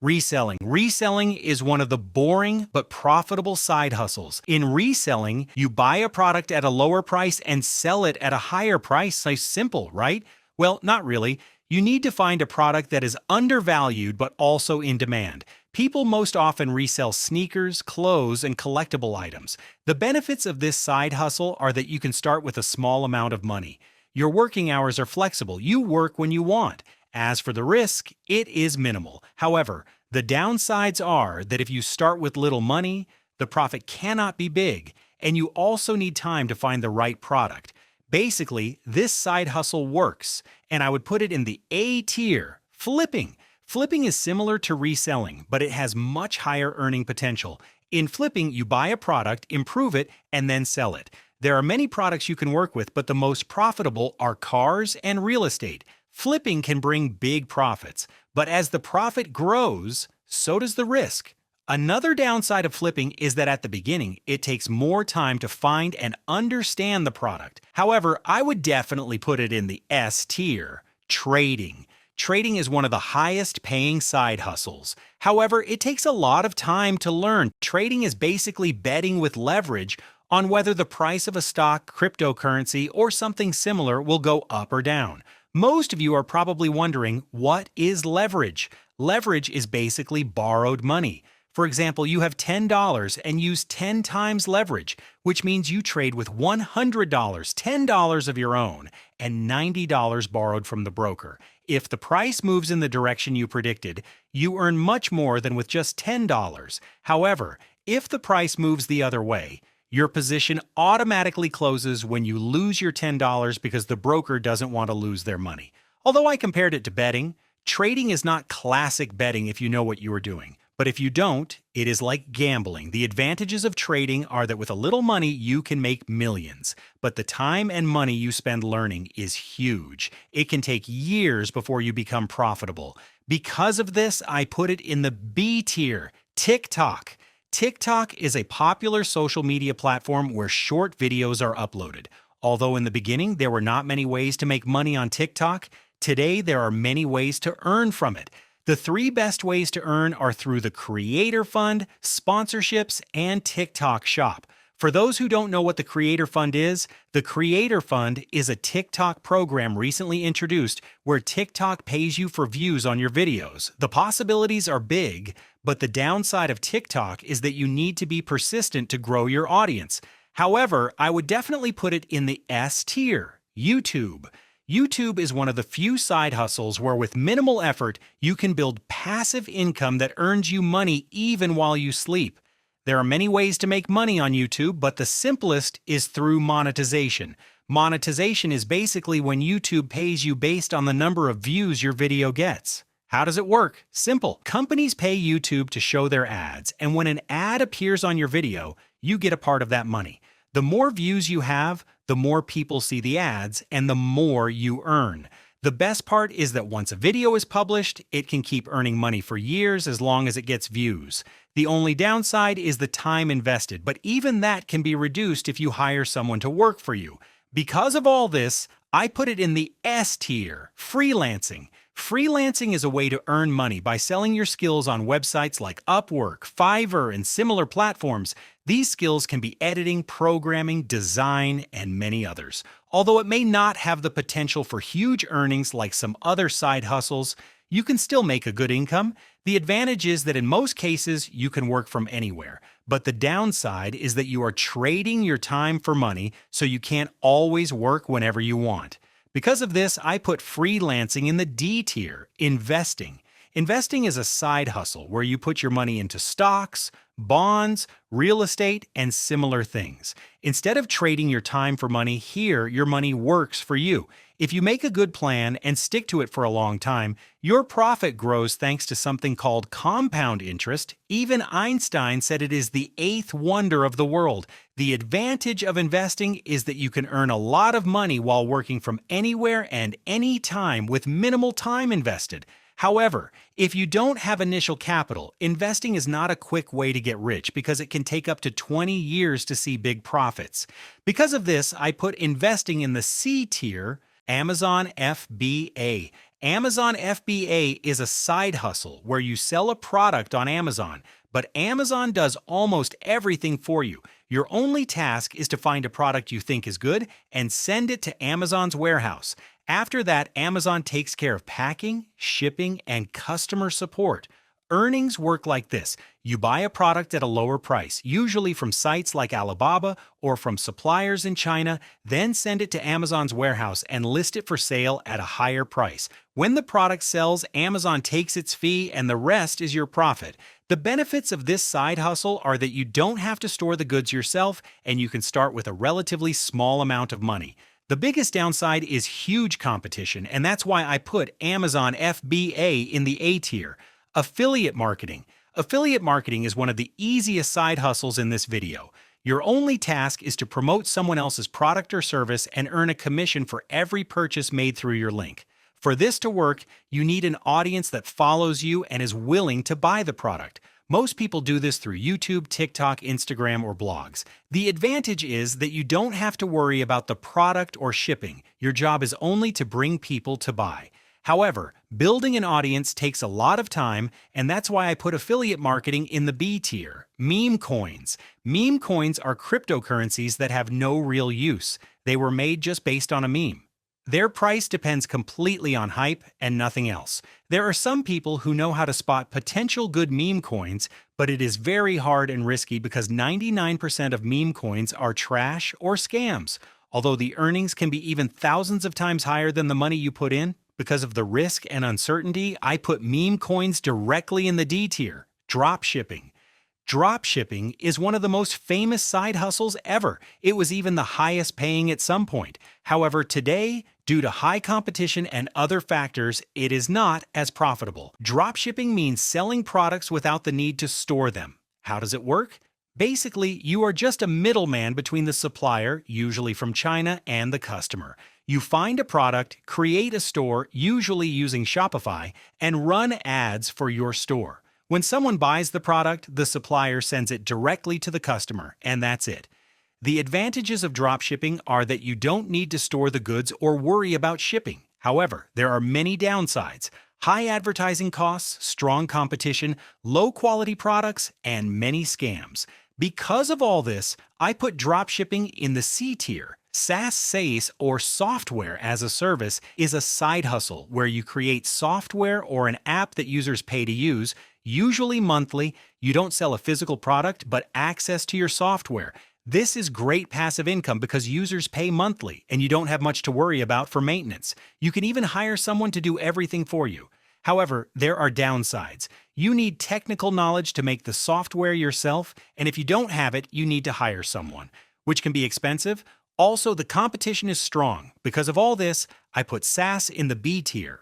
Reselling. Reselling is one of the boring but profitable side hustles. In reselling, you buy a product at a lower price and sell it at a higher price. Nice, simple, right? Well, not really. You need to find a product that is undervalued but also in demand. People most often resell sneakers, clothes, and collectible items. The benefits of this side hustle are that you can start with a small amount of money. Your working hours are flexible. You work when you want. As for the risk, it is minimal. However, the downsides are that if you start with little money, the profit cannot be big, and you also need time to find the right product. Basically, this side hustle works, and I would put it in the A tier, flipping. Flipping is similar to reselling, but it has much higher earning potential. In flipping, you buy a product, improve it, and then sell it. There are many products you can work with, but the most profitable are cars and real estate. Flipping can bring big profits, but as the profit grows, so does the risk. Another downside of flipping is that at the beginning, it takes more time to find and understand the product. However, I would definitely put it in the S tier, trading. Trading is one of the highest paying side hustles. However, it takes a lot of time to learn. Trading is basically betting with leverage on whether the price of a stock, cryptocurrency, or something similar will go up or down. Most of you are probably wondering, what is leverage? Leverage is basically borrowed money. For example, you have $10 and use 10 times leverage, which means you trade with $100, $10 of your own, and $90 borrowed from the broker. If the price moves in the direction you predicted, you earn much more than with just $10. However, if the price moves the other way, your position automatically closes when you lose your $10 because the broker doesn't want to lose their money. Although I compared it to betting, trading is not classic betting if you know what you are doing. But if you don't, it is like gambling. The advantages of trading are that with a little money, you can make millions. But the time and money you spend learning is huge. It can take years before you become profitable. Because of this, I put it in the B tier, TikTok. TikTok is a popular social media platform where short videos are uploaded. Although in the beginning there were not many ways to make money on TikTok, today there are many ways to earn from it. The 3 best ways to earn are through the Creator Fund, sponsorships, and TikTok Shop. For those who don't know what the Creator Fund is, the Creator Fund is a TikTok program recently introduced where TikTok pays you for views on your videos. The possibilities are big, but the downside of TikTok is that you need to be persistent to grow your audience. However, I would definitely put it in the S tier, YouTube. YouTube is one of the few side hustles where with minimal effort, you can build passive income that earns you money even while you sleep. There are many ways to make money on YouTube, but the simplest is through monetization. Monetization is basically when YouTube pays you based on the number of views your video gets. How does it work? Simple. Companies pay YouTube to show their ads, and when an ad appears on your video, you get a part of that money. The more views you have, the more people see the ads, and the more you earn. The best part is that once a video is published, it can keep earning money for years as long as it gets views. The only downside is the time invested, but even that can be reduced if you hire someone to work for you. Because of all this, I put it in the S tier, freelancing. Freelancing is a way to earn money by selling your skills on websites like Upwork, Fiverr, and similar platforms. These skills can be editing, programming, design, and many others. Although it may not have the potential for huge earnings like some other side hustles, you can still make a good income. The advantage is that in most cases, you can work from anywhere. But the downside is that you are trading your time for money, so you can't always work whenever you want. Because of this, I put freelancing in the D tier, investing. Investing is a side hustle where you put your money into stocks, bonds, real estate, and similar things. Instead of trading your time for money, here your money works for you. If you make a good plan and stick to it for a long time, your profit grows thanks to something called compound interest. Even Einstein said it is the 8th wonder of the world. The advantage of investing is that you can earn a lot of money while working from anywhere and any time with minimal time invested. However, if you don't have initial capital, investing is not a quick way to get rich because it can take up to 20 years to see big profits. Because of this, I put investing in the C tier, Amazon FBA. Amazon FBA is a side hustle where you sell a product on Amazon, but Amazon does almost everything for you. Your only task is to find a product you think is good and send it to Amazon's warehouse. After that, Amazon takes care of packing, shipping, and customer support. Earnings work like this. You buy a product at a lower price, usually from sites like Alibaba or from suppliers in China, then send it to Amazon's warehouse and list it for sale at a higher price. When the product sells, Amazon takes its fee and the rest is your profit. The benefits of this side hustle are that you don't have to store the goods yourself and you can start with a relatively small amount of money. The biggest downside is huge competition, and that's why I put Amazon FBA in the A tier. Affiliate marketing. Affiliate marketing is one of the easiest side hustles in this video. Your only task is to promote someone else's product or service and earn a commission for every purchase made through your link. For this to work, you need an audience that follows you and is willing to buy the product. Most people do this through YouTube, TikTok, Instagram, or blogs. The advantage is that you don't have to worry about the product or shipping. Your job is only to bring people to buy. However, building an audience takes a lot of time, and that's why I put affiliate marketing in the B tier. Meme coins. Meme coins are cryptocurrencies that have no real use. They were made just based on a meme. Their price depends completely on hype and nothing else. There are some people who know how to spot potential good meme coins, but it is very hard and risky because 99% of meme coins are trash or scams. Although the earnings can be even thousands of times higher than the money you put in, because of the risk and uncertainty, I put meme coins directly in the D tier. Dropshipping. Dropshipping is one of the most famous side hustles ever. It was even the highest paying at some point. However, today, due to high competition and other factors, it is not as profitable. Dropshipping means selling products without the need to store them. How does it work? Basically, you are just a middleman between the supplier, usually from China, and the customer. You find a product, create a store, usually using Shopify, and run ads for your store. When someone buys the product, the supplier sends it directly to the customer, and that's it. The advantages of dropshipping are that you don't need to store the goods or worry about shipping. However, there are many downsides: high advertising costs, strong competition, low-quality products, and many scams. Because of all this, I put dropshipping in the C tier. SaaS, or software as a service, is a side hustle where you create software or an app that users pay to use, usually monthly. You don't sell a physical product, but access to your software. This is great passive income because users pay monthly, and you don't have much to worry about for maintenance. You can even hire someone to do everything for you. However, there are downsides. You need technical knowledge to make the software yourself, and if you don't have it, you need to hire someone, which can be expensive. Also, the competition is strong. Because of all this, I put SaaS in the B tier.